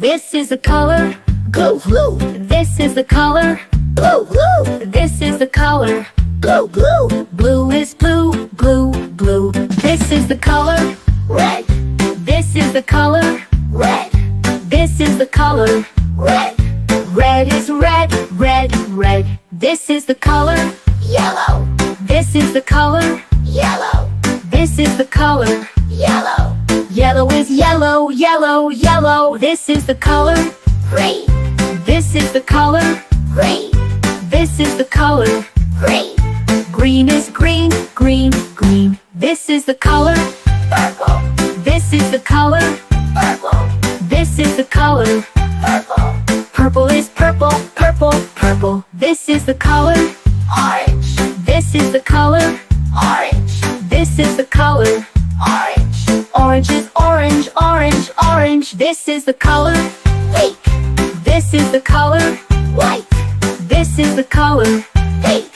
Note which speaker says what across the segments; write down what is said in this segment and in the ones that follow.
Speaker 1: This is the color blue, blue. This is the color blue, blue. This is the color blue, blue. Blue is blue, blue, blue. This is the color red. This is the color red. This is the color red. Red is red, red, red. This is the color yellow. This is the color yellow. This is the color yellow. Yellow is yellow, yellow, yellow. This is the color green. This is the color green. This is the color green. Green is green, green, green. This is the color purple. This is the color purple. This is the color purple. Purple is purple, purple, purple. This is the color orange. This is the color orange. This is the color orange. Orange is orange, orange, orange. This is the color pink. This is the color white. This is the color pink.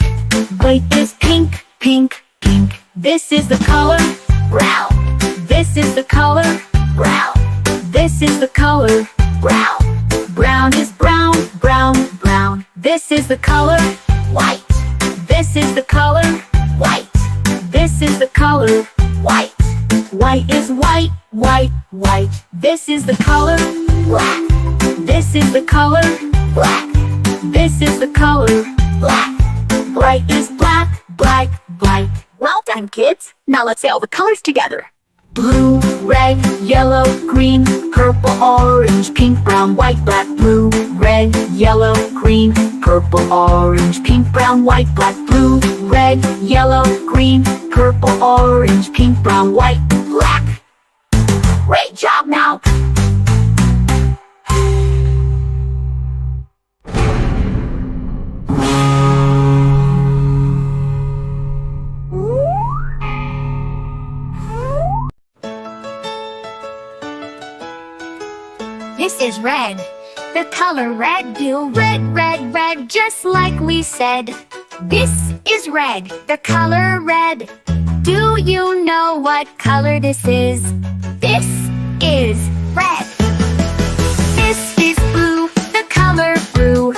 Speaker 1: White is pink, pink, pink. This is the color brown. This is the color brown. This is the color brown. Brown is brown, brown, brown. This is the color white. This is the color white. This is the color white. White is white, white, white. This is the color black. This is the color black. This is the color black. Bright is black, black, black. Well done, kids. Now let's say all the colors together. Blue, red, yellow, green, purple, orange, pink, brown, white, black, blue, red, yellow, green, purple, orange, pink, brown, white, black, blue, red, yellow, green, purple, orange, pink, brown, white, black. Great job now!
Speaker 2: This is red. The color red, do red, red, red, just like we said. This is red. The color red. Do you know what color this is? This is red. This is blue. The color blue.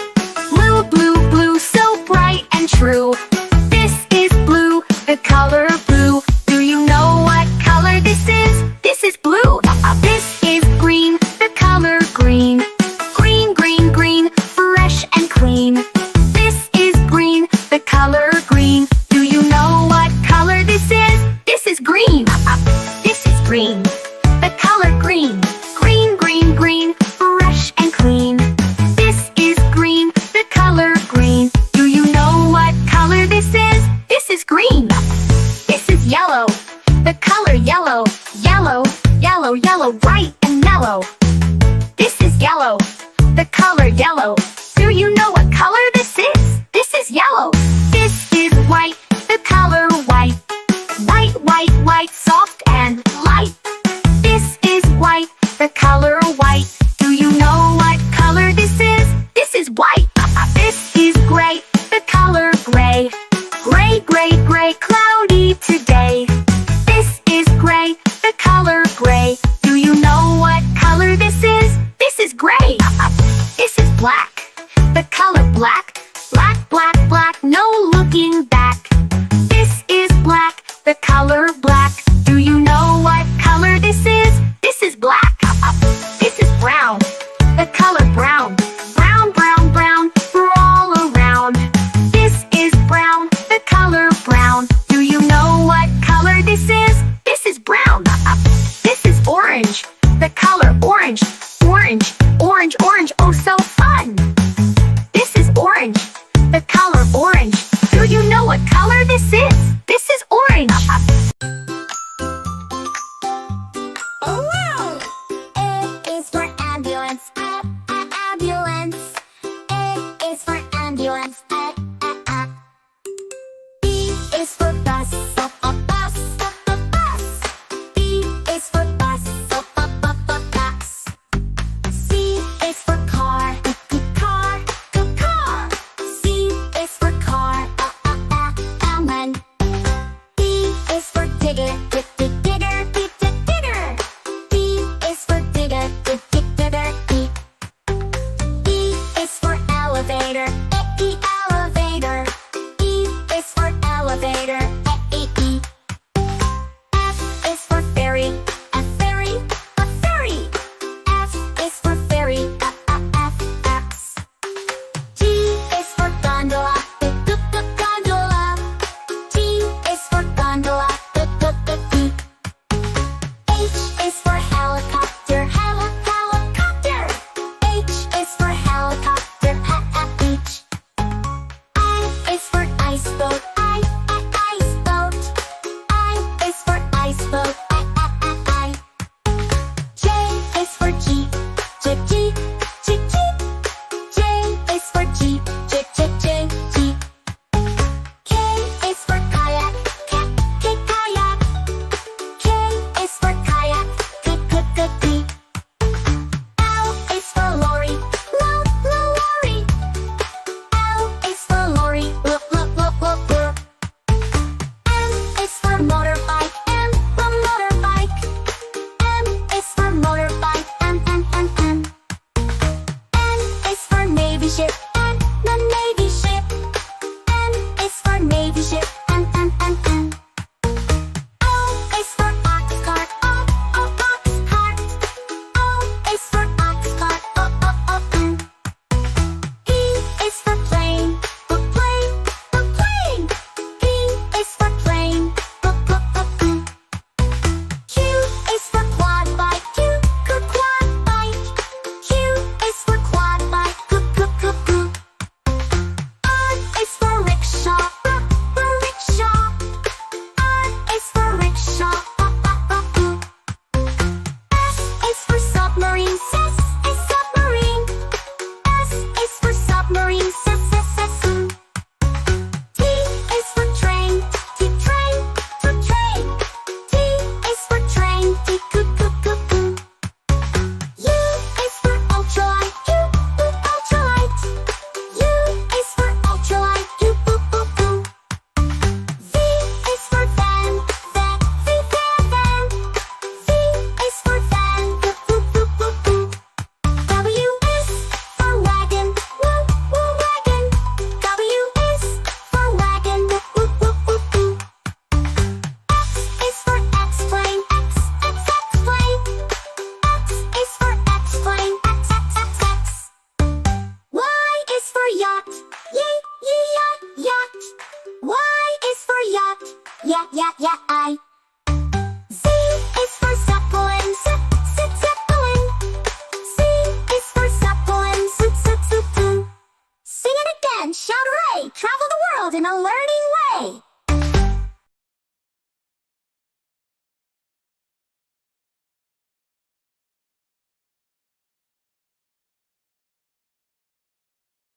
Speaker 2: Blue, blue, blue, so bright and true. This is blue. The color blue. Do you know what color this is? This is blue. This is green. The color green. Green, green, green, fresh and clean. This is green. The color green. Do you know what color this is? This is green. This is green. The color green. Green, green, green, fresh and clean. This is green. The color green. Do you know what color this is? This is green. This is yellow. The color yellow. Yellow, yellow, yellow, bright and mellow. This is yellow. The color yellow. Do you know what color this is? This is yellow. This is white. The color white. White, white, white, soft and light. This is white. The color white. Do you know what color this is? This is white. This is gray. The color gray. Gray, gray, gray, cloudy today. This is gray. The color gray. Do you know what color this is? This is gray. This is black. The color black. Black, black, black, no looking back. This is black. The color